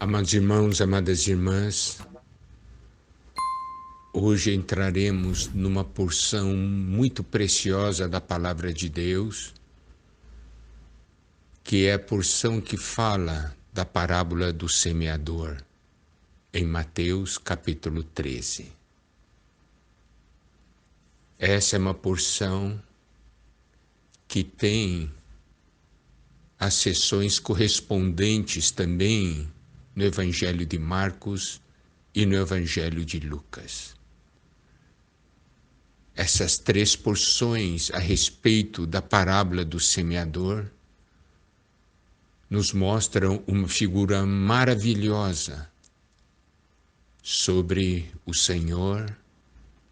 Amados irmãos, amadas irmãs, hoje entraremos numa porção muito preciosa da Palavra de Deus, que é a porção que fala da parábola do semeador, em Mateus capítulo 13. Essa é uma porção que tem as seções correspondentes também no Evangelho de Marcos e no Evangelho de Lucas. Essas três porções a respeito da parábola do semeador nos mostram uma figura maravilhosa sobre o Senhor,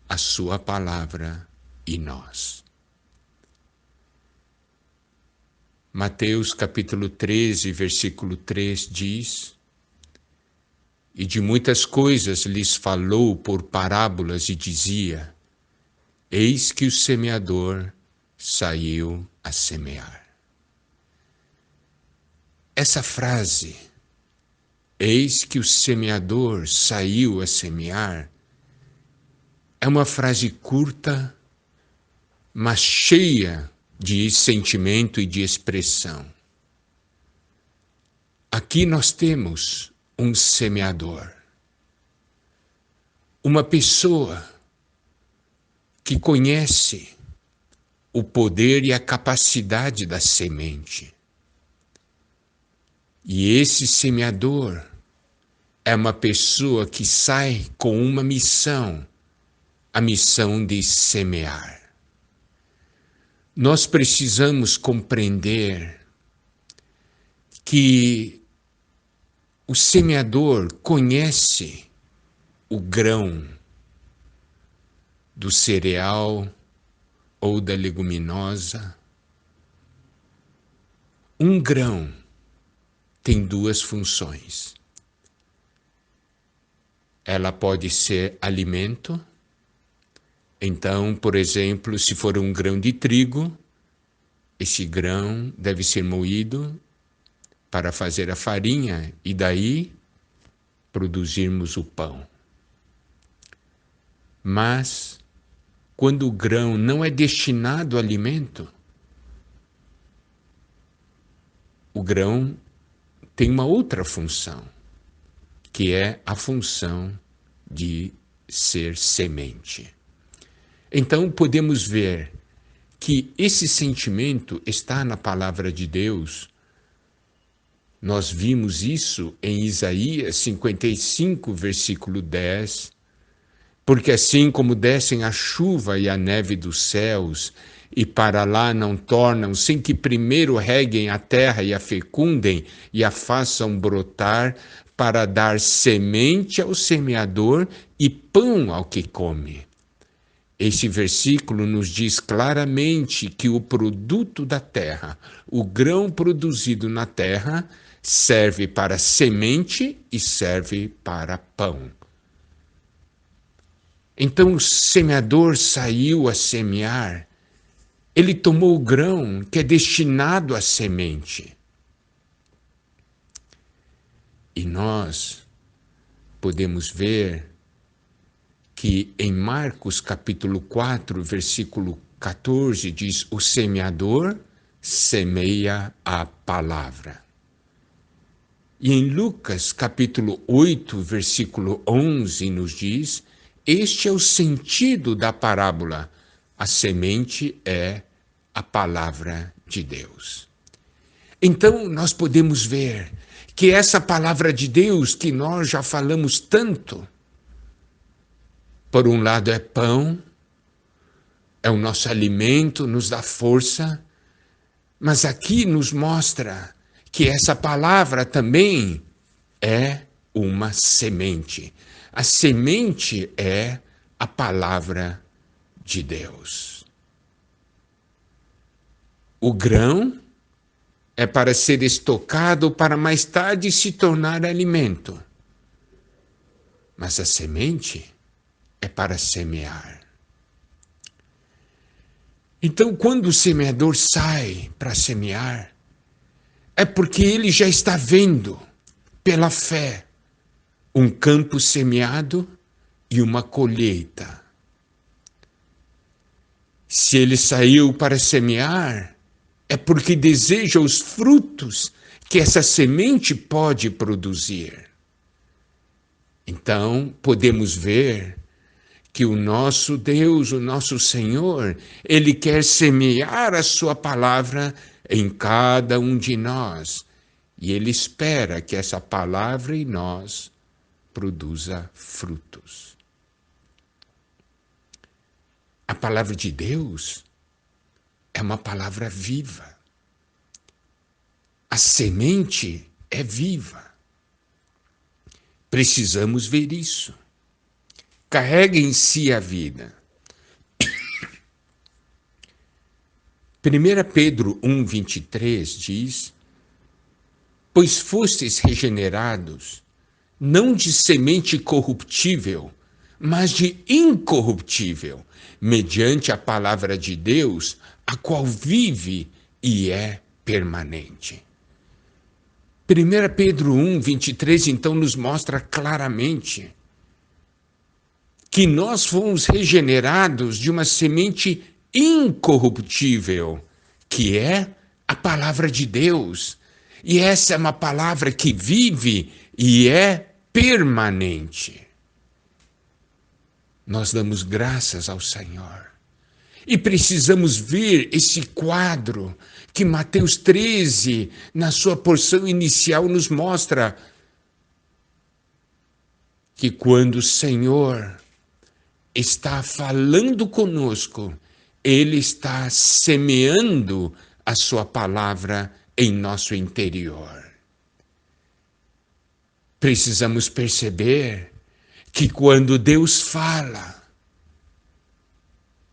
a sua palavra e nós. Mateus capítulo 13, versículo 3 diz: E de muitas coisas lhes falou por parábolas e dizia: Eis que o semeador saiu a semear. Essa frase, eis que o semeador saiu a semear, é uma frase curta, mas cheia de sentimento e de expressão. Aqui nós temos um semeador, uma pessoa que conhece o poder e a capacidade da semente. E esse semeador é uma pessoa que sai com uma missão, a missão de semear. Nós precisamos compreender que o semeador conhece o grão do cereal ou da leguminosa. Um grão tem duas funções. Ela pode ser alimento. Então, por exemplo, se for um grão de trigo, esse grão deve ser moído para fazer a farinha e daí produzirmos o pão. Mas, quando o grão não é destinado a alimento, o grão tem uma outra função, que é a função de ser semente. Então podemos ver que esse sentimento está na palavra de Deus. Nós vimos isso em Isaías 55, versículo 10, porque assim como descem a chuva e a neve dos céus, e para lá não tornam, sem que primeiro reguem a terra e a fecundem e a façam brotar, para dar semente ao semeador e pão ao que come. Este versículo nos diz claramente que o produto da terra, o grão produzido na terra, serve para semente e serve para pão. Então o semeador saiu a semear, ele tomou o grão que é destinado à semente. E nós podemos ver que em Marcos capítulo 4, versículo 14, diz: o semeador semeia a palavra. E em Lucas capítulo 8, versículo 11, nos diz: este é o sentido da parábola. A semente é a palavra de Deus. Então nós podemos ver que essa palavra de Deus que nós já falamos tanto, por um lado é pão, é o nosso alimento, nos dá força, mas aqui nos mostra que essa palavra também é uma semente. A semente é a palavra de Deus. O grão é para ser estocado para mais tarde se tornar alimento. Mas a semente é para semear. Então, quando o semeador sai para semear, é porque ele já está vendo pela fé, um campo semeado e uma colheita. Se ele saiu para semear, é porque deseja os frutos que essa semente pode produzir. Então, podemos ver que o nosso Deus, o nosso Senhor, Ele quer semear a sua palavra em cada um de nós. E Ele espera que essa palavra em nós produza frutos. A palavra de Deus é uma palavra viva. A semente é viva. Precisamos ver isso. Carrega em si a vida. 1 Pedro 1,23 diz: pois fostes regenerados, não de semente corruptível, mas de incorruptível, mediante a palavra de Deus, a qual vive e é permanente. 1 Pedro 1,23, então, nos mostra claramente que nós fomos regenerados de uma semente incorruptível, que é a palavra de Deus. E essa é uma palavra que vive e é permanente. Nós damos graças ao Senhor. E precisamos ver esse quadro que Mateus 13, na sua porção inicial, nos mostra que quando o Senhor está falando conosco, Ele está semeando a sua palavra em nosso interior. Precisamos perceber que quando Deus fala,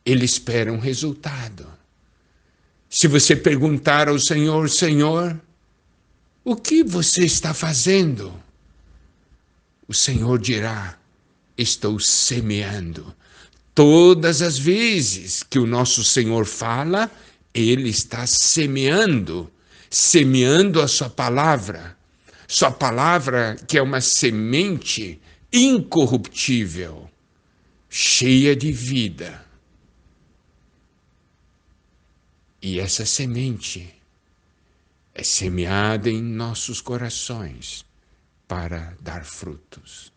Ele espera um resultado. Se você perguntar ao Senhor, Senhor, o que você está fazendo? O Senhor dirá, estou semeando. Todas as vezes que o nosso Senhor fala, Ele está semeando a sua palavra que é uma semente incorruptível, cheia de vida. E essa semente é semeada em nossos corações para dar frutos.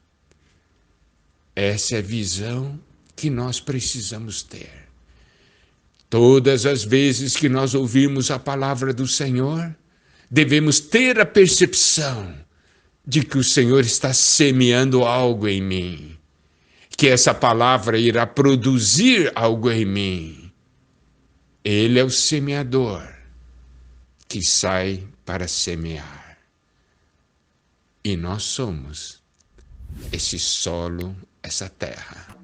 Essa é a visão que nós precisamos ter. Todas as vezes que nós ouvimos a palavra do Senhor, devemos ter a percepção de que o Senhor está semeando algo em mim, que essa palavra irá produzir algo em mim. Ele é o semeador que sai para semear. E nós somos esse solo, essa terra.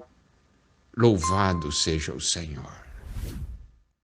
Louvado seja o Senhor.